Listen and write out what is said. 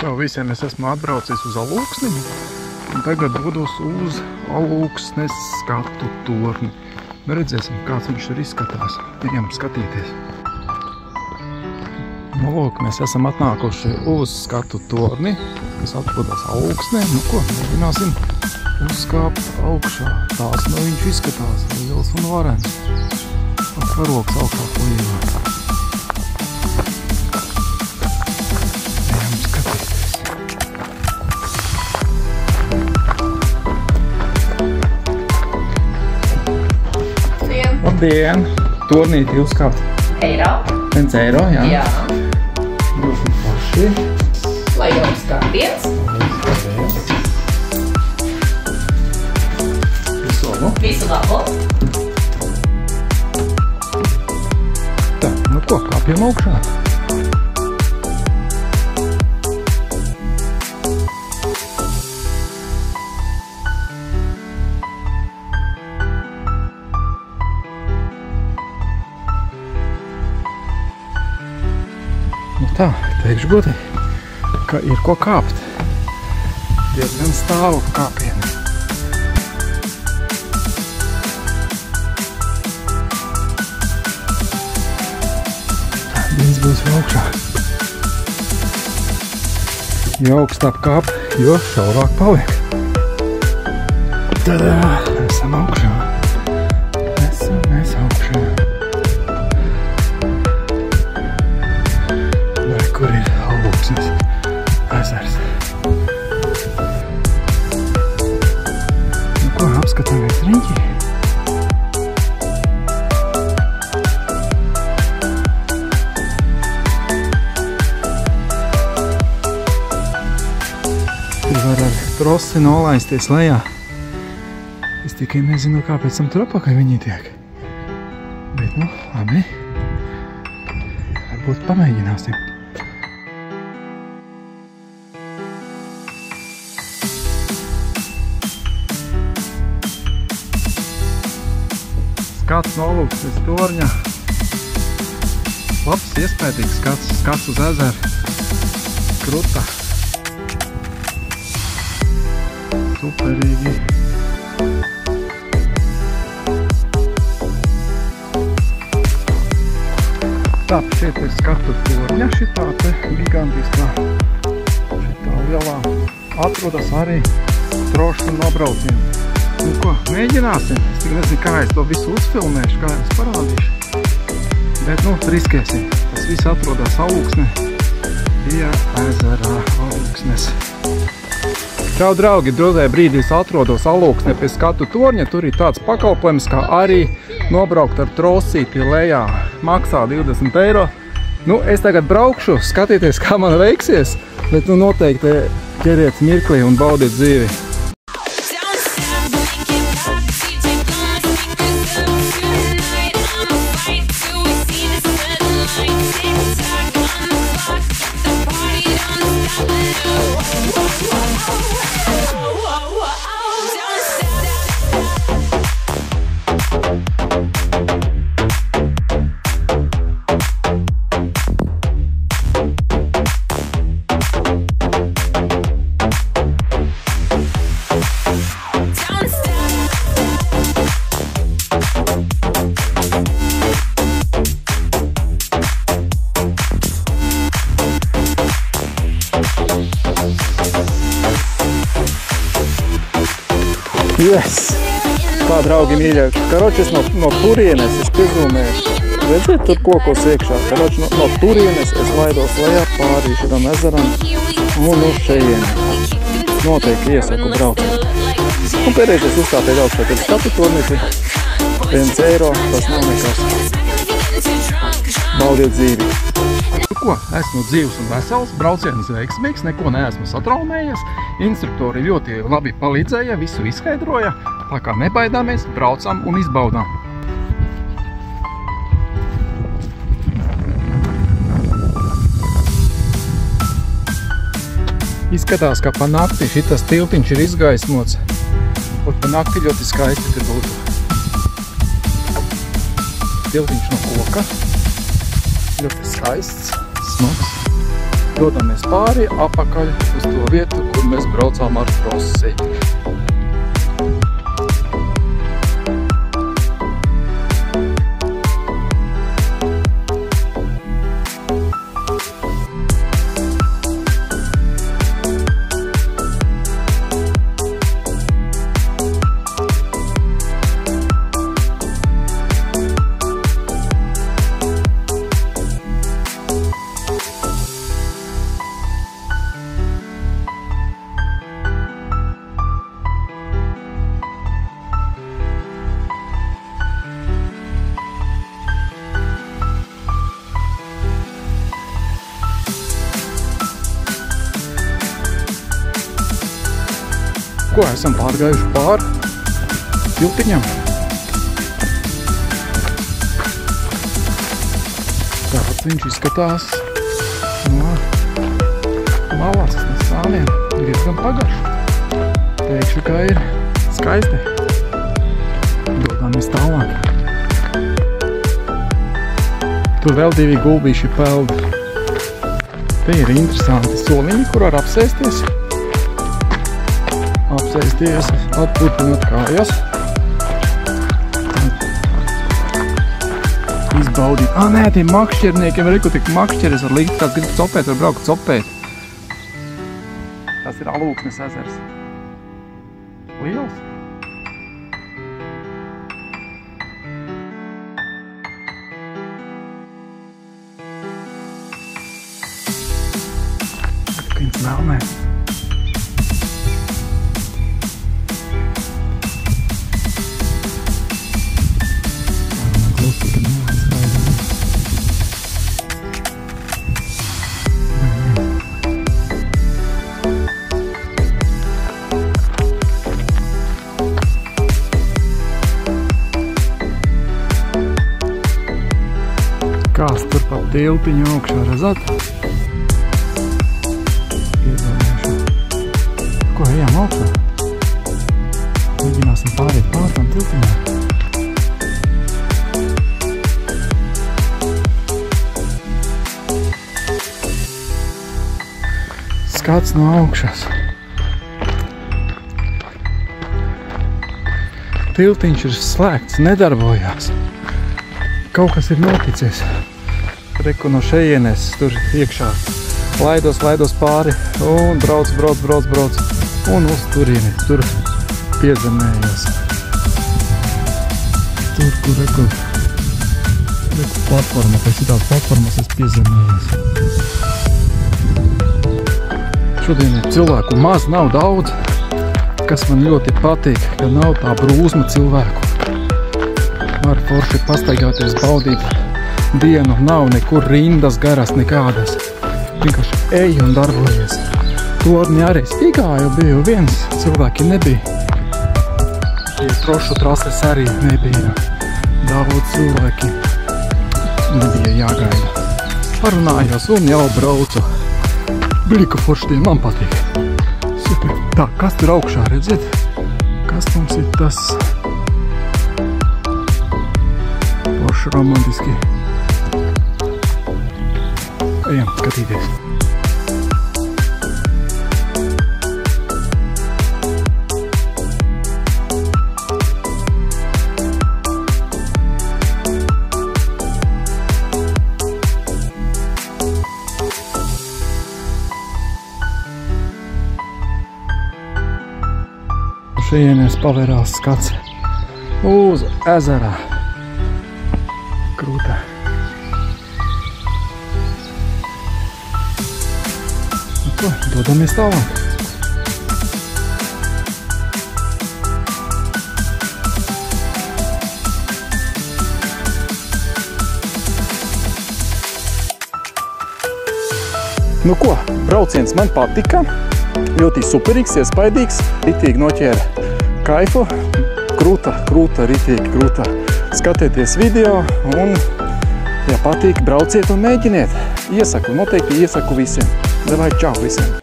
Čau visiem, es esmu atbraucis uz Alūksni un tagad dodos uz Alūksnes skatu torni. Redzēsim, kāds viņš tur izskatās. Ejam skatīties. Nu, lūk, mēs esam atnākuši uz skatu torni, kas atrodas Alūksnē. Nu ko, mēģināsim uzkāpt augšā. Tās no viņš izskatās, liels un varens. Karoks augšā plīvā. Ejam skatīties. Labdien! Tornīti uzkāpt. Eiro. 1 eiro, jā? Jā. Droši paši. Lai jums kāpiens. Visu labu. Tā, nu ko, kāpjam augšā. Nu tā, teikšu godīgi, ka ir ko kāpt. Diezgan stāvu kāpieni. Viens būs vēl augšā. Jo augstāk kāp, jo šaurāk paliek. Tadā! Esam augšā. Mēs augšā. Vai kur ir Alūksnes ezers? Nu ko, apskatāmies riņķi? Var ar trosi nolaisties lejā. Es tikai nezinu, kāpēc tam tur apakaļ viņi tiek. Bet, nu, labi. Varbūt pamēģināsim. Skats no Alūksnes torņa. Labs, iespējīgs skats uz ezeru. Kruta. Superīgi. Tāpēc šeit ir skatu torņa, šitā te gigantiskā, šitā lielā, atrodas arī trošu nobraucienu. Nu ko, mēģināsim. Es tik nezinu, kā es to visu uzfilmēšu, kā jums parādīšu. Bet, nu, riskēsim. Tas viss atrodas Alūksnē, pie ezerā Alūksnes. Čau, draugi! Drozē brīdī es atrodos Alūksnē pie skatu torņa. Tur ir tāds pakalpojums, kā arī nobraukt ar trosīti lejā. Maksā 20 eiro. Nu, es tagad braukšu, skatieties, kā man veiksies, bet nu noteikti ķeriet mirklī un baudiet dzīvi. Yes! Tā, draugi mīļie, karoči, no turienes es piezūmēju. Redziet, tur kokos iekšā. Karoči, no turienes es laidos lejā pārī šitam ezeram un uz šejieni. Noteikti iesaku braukt. Un pēdējais es uzkāpēju augšā, kad skatu tornīti 1 eiro, tas nav nekas. Baudiet dzīvi. Ko, esmu dzīvs un vesels, brauciens veiksmīgs, neko neesmu satraumējies. Instruktori ļoti labi palīdzēja, visu izskaidroja, tā kā nebaidāmies, braucam un izbaudām. Izskatās, ka pa nakti šitas tiltiņš ir izgaismots. Un pa nakti ļoti skaisti te būtu. Tiltiņš no koka. Ļoti skaists, smags. dodamies pāri apakaļ uz to vietu, kur mēs braucām ar krosi. Ko esam pārgājuši pāri tiltiņam. Tāpat viņš izskatās no malas, no sāniem. Diezgan pagarš. Teikšu, ka ir skaisti. Dodamies tālāk. Tur vēl 2 gulbīši peld. Te ir interesanti soliņi, kur var apsēsties. Apsēsties, atpūtinot kājas. Izbaudīt. Nē, tie makšķerniekiem var tik makšķeres var likt, kāds grib copēt, var braukt copēt. Tas ir Alūksnes ezers. Liels. Viņas melnēs. Kāds tur pa tiltiņu augšā, redzat? Iedomāšu. Ko, ejam augšā? Mēģināsim pāriet pār tam tiltiņā. Skats no augšas. Tiltiņš ir slēgts, nedarbojās. Kaut kas ir noticies. Reku no šejienes tur iekšā. Laidos pāri un brauc. Un uz turieni. Tur piezemējos. Tur, kur reku platforma. Pēc šitās platformas es piezemējos. Šodien ir cilvēku maz, nav daudz. Kas man ļoti patīk, ka nav tā brūzma cilvēku. Var forši pastaigāties, baudīt dienu, nav nekur rindas garas nekādas. Vienkārši ej un darbojies. Torņi arī stīgāju, biju viens, cilvēki nebija. Trošu trases arī nebija. Daudz cilvēki nebija jāgaida. Parunājos un jau braucu. Blika forši tie man patīk. Super. Tā, kas tur augšā, redziet? Kas mums ir tas? Forši romantiski. Ejam, skatīties. Šejienies pavērās skats uz ezerā. Krūtā. Ko, dodamies tālāk. Nu ko, brauciens man patika. Ļoti superīgs, iespaidīgs. Ritīgi noķēra kaifu. Krūta, ritīgi krūta. Skatieties video un, ja patīk, brauciet un mēģiniet. Iesaku, noteikti iesaku visiem. Davai, čau visiem!